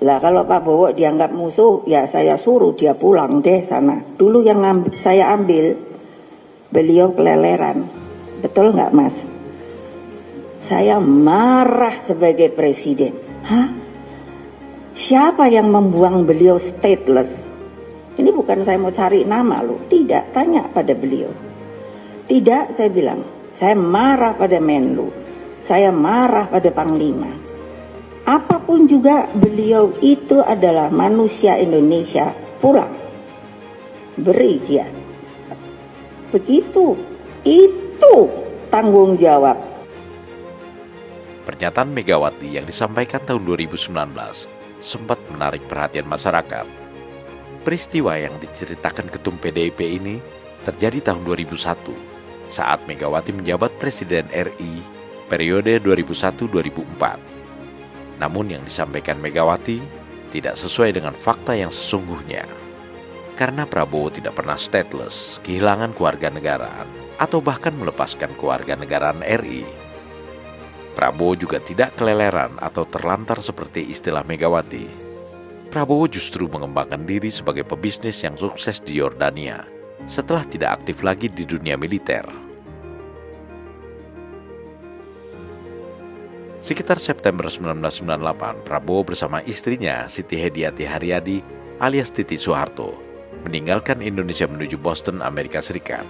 Lah kalau Pak Bowo dianggap musuh, ya saya suruh dia pulang deh sana. Dulu yang saya ambil, beliau keleleran. Betul nggak Mas? Saya marah sebagai presiden. Hah? Siapa yang membuang beliau stateless? Ini bukan saya mau cari nama loh. Tidak, tanya pada beliau. Tidak, saya bilang. Saya marah pada Menlu. Saya marah pada Panglima. Apapun juga beliau itu adalah manusia Indonesia, pulang. Beri dia. Begitu. Itu tanggung jawab. Pernyataan Megawati yang disampaikan tahun 2019 sempat menarik perhatian masyarakat. Peristiwa yang diceritakan Ketum PDIP ini terjadi tahun 2001 saat Megawati menjabat Presiden RI periode 2001-2004. Namun yang disampaikan Megawati tidak sesuai dengan fakta yang sesungguhnya. Karena Prabowo tidak pernah stateless, kehilangan kewarganegaraan, atau bahkan melepaskan kewarganegaraan RI. Prabowo juga tidak keleleran atau terlantar seperti istilah Megawati. Prabowo justru mengembangkan diri sebagai pebisnis yang sukses di Yordania setelah tidak aktif lagi di dunia militer. Sekitar September 1998, Prabowo bersama istrinya Siti Hediati Haryadi alias Titi Soeharto meninggalkan Indonesia menuju Boston, Amerika Serikat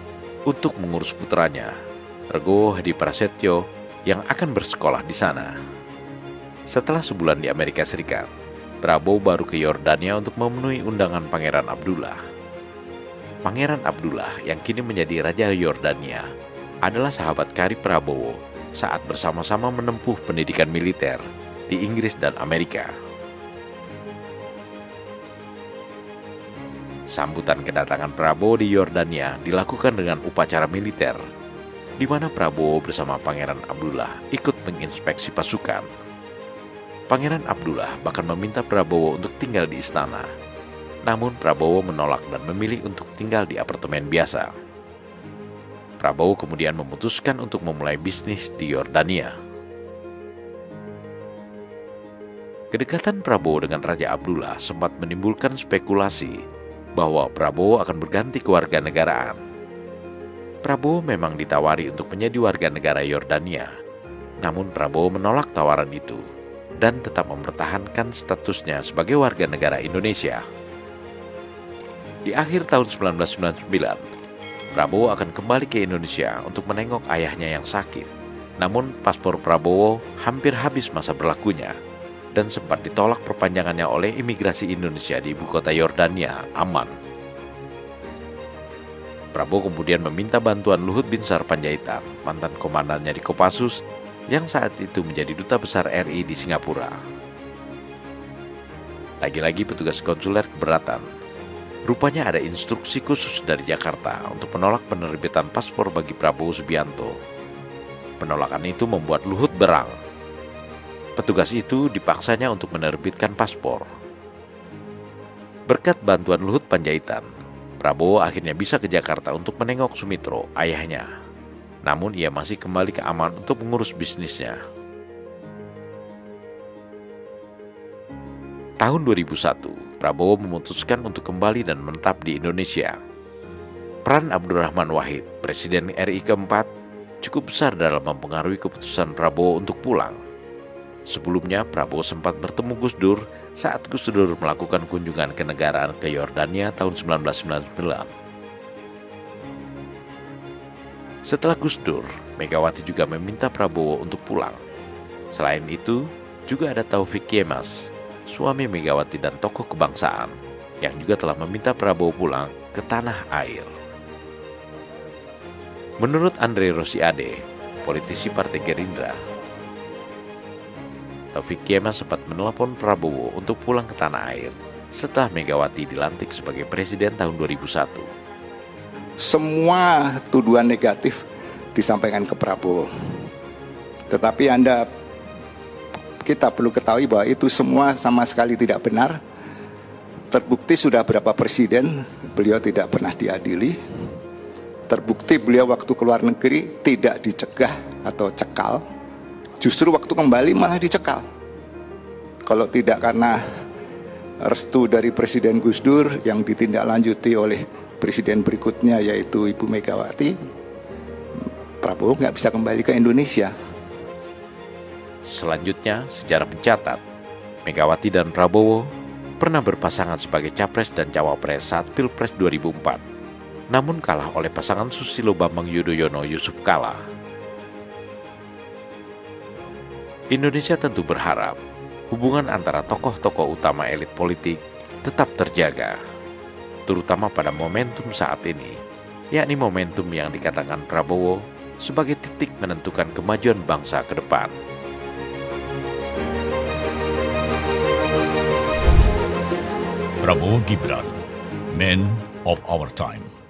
untuk mengurus putranya, Rego Hedi Prasetyo, yang akan bersekolah di sana. Setelah sebulan di Amerika Serikat, Prabowo baru ke Yordania untuk memenuhi undangan Pangeran Abdullah. Pangeran Abdullah yang kini menjadi Raja Yordania adalah sahabat karib Prabowo saat bersama-sama menempuh pendidikan militer di Inggris dan Amerika. Sambutan kedatangan Prabowo di Yordania dilakukan dengan upacara militer, di mana Prabowo bersama Pangeran Abdullah ikut menginspeksi pasukan. Pangeran Abdullah bahkan meminta Prabowo untuk tinggal di istana, namun Prabowo menolak dan memilih untuk tinggal di apartemen biasa. Prabowo kemudian memutuskan untuk memulai bisnis di Yordania. Kedekatan Prabowo dengan Raja Abdullah sempat menimbulkan spekulasi bahwa Prabowo akan berganti kewarganegaraan. Prabowo memang ditawari untuk menjadi warga negara Yordania, namun Prabowo menolak tawaran itu dan tetap mempertahankan statusnya sebagai warga negara Indonesia. Di akhir tahun 1999, Prabowo akan kembali ke Indonesia untuk menengok ayahnya yang sakit. Namun paspor Prabowo hampir habis masa berlakunya dan sempat ditolak perpanjangannya oleh imigrasi Indonesia di ibu kota Yordania, Amman. Prabowo kemudian meminta bantuan Luhut Binsar Panjaitan, mantan komandannya di Kopassus, yang saat itu menjadi duta besar RI di Singapura. Lagi-lagi petugas konsuler keberatan. Rupanya ada instruksi khusus dari Jakarta untuk menolak penerbitan paspor bagi Prabowo Subianto. Penolakan itu membuat Luhut berang. Petugas itu dipaksanya untuk menerbitkan paspor. Berkat bantuan Luhut Panjaitan, Prabowo akhirnya bisa ke Jakarta untuk menengok Sumitro, ayahnya. Namun ia masih kembali ke Amman untuk mengurus bisnisnya. Tahun 2001, Prabowo memutuskan untuk kembali dan menetap di Indonesia. Peran Abdurrahman Wahid, Presiden RI keempat, cukup besar dalam mempengaruhi keputusan Prabowo untuk pulang. Sebelumnya, Prabowo sempat bertemu Gus Dur saat Gus Dur melakukan kunjungan kenegaraan ke Yordania tahun 1999. Setelah Gus Dur, Megawati juga meminta Prabowo untuk pulang. Selain itu, juga ada Taufik Yemas, suami Megawati dan tokoh kebangsaan, yang juga telah meminta Prabowo pulang ke tanah air. Menurut Andre Rosiade, politisi Partai Gerindra, Taufik Yemas sempat menelepon Prabowo untuk pulang ke tanah air setelah Megawati dilantik sebagai presiden tahun 2001. Semua tuduhan negatif disampaikan ke Prabowo. Tetapi kita perlu ketahui bahwa itu semua sama sekali tidak benar. Terbukti sudah berapa presiden beliau tidak pernah diadili. Terbukti beliau waktu keluar negeri tidak dicegah atau cekal. Justru waktu kembali malah dicekal. Kalau tidak karena restu dari Presiden Gus Dur yang ditindaklanjuti oleh presiden berikutnya yaitu Ibu Megawati, Prabowo nggak bisa kembali ke Indonesia. Selanjutnya, sejarah mencatat, Megawati dan Prabowo pernah berpasangan sebagai Capres dan Cawapres saat Pilpres 2004, namun kalah oleh pasangan Susilo Bambang Yudhoyono Yusuf Kala. Indonesia tentu berharap hubungan antara tokoh-tokoh utama elit politik tetap terjaga, terutama pada momentum saat ini, yakni momentum yang dikatakan Prabowo sebagai titik menentukan kemajuan bangsa ke depan. Prabowo Gibran, Man of Our Time.